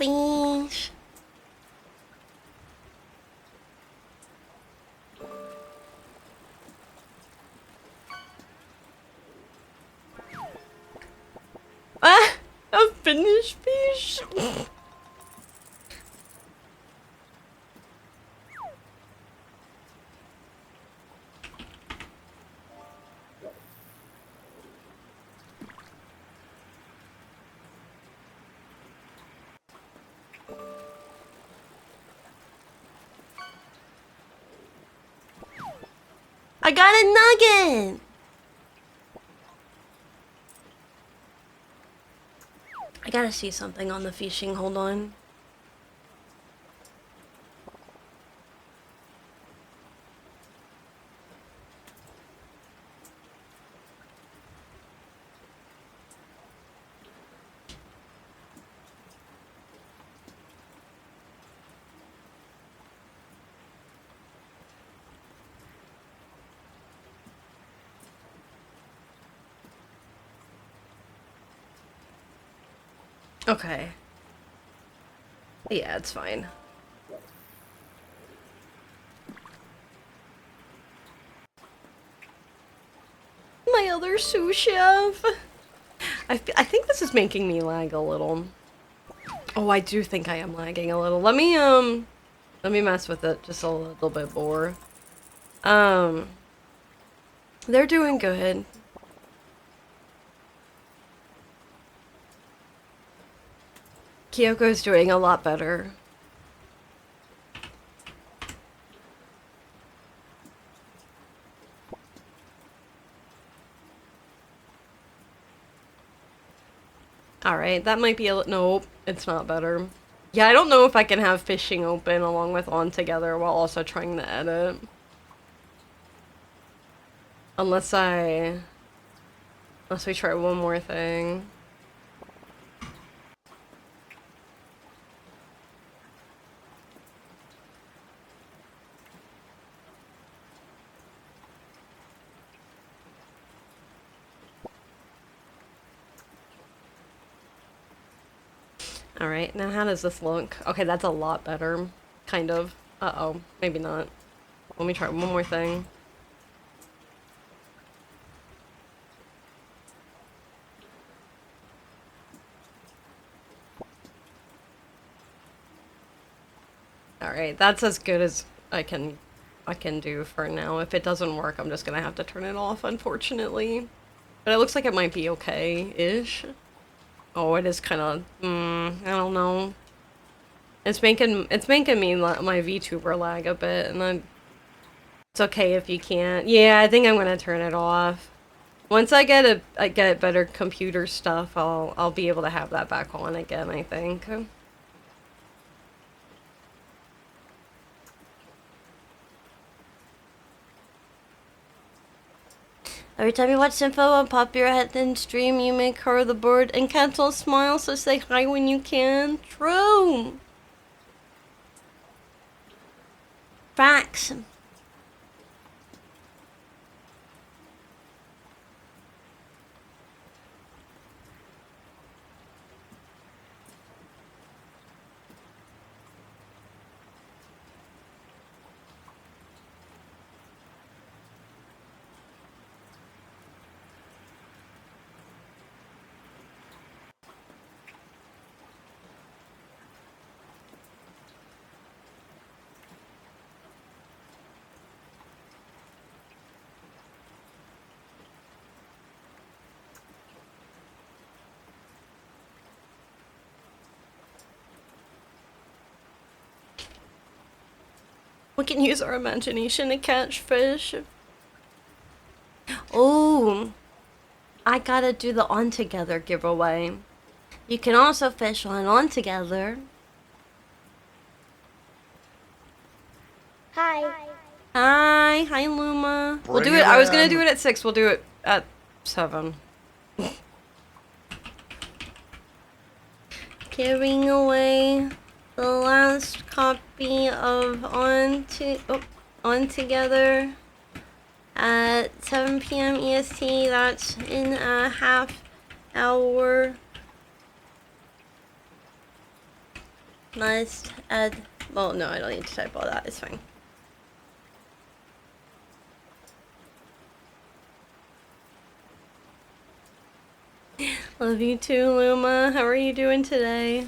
fish. Ah, a finished fish. I got a nugget! I gotta see something on the fishing, hold on. Okay. Yeah, it's fine. My other sous chef. I think this is making me lag a little. Oh, I do think I am lagging a little. Let me mess with it just a little bit more. They're doing good. Kyoko's doing a lot better. Alright, that might be a nope, it's not better. Yeah, I don't know if I can have fishing open along with on together while also trying to edit. Unless we try one more thing. Alright, now how does this look? Okay, that's a lot better. Kind of. Uh-oh, maybe not. Let me try one more thing. Alright, that's as good as I can do for now. If it doesn't work, I'm just gonna have to turn it off, unfortunately. But it looks like it might be okay-ish. Oh, it is kind of, I don't know. It's making me my VTuber lag a bit, and then it's okay if you can't. Yeah, I think I'm gonna turn it off. Once I get better computer stuff, I'll be able to have that back on again, I think. Every time you watch Sinfo and pop your head in stream, you make her the board and cancel a smile, so say hi when you can. True! Facts. We can use our imagination to catch fish. Oh, I gotta do the On Together giveaway. You can also fish on Together. Hi. Hi Luma. We'll do it. I was gonna do it at 6. We'll do it at 7. Giving away the last copy of On Together at 7 p.m. EST. That's in a half hour. Must add. Well, no, I don't need to type all that. It's fine. Love you too, Luma. How are you doing today?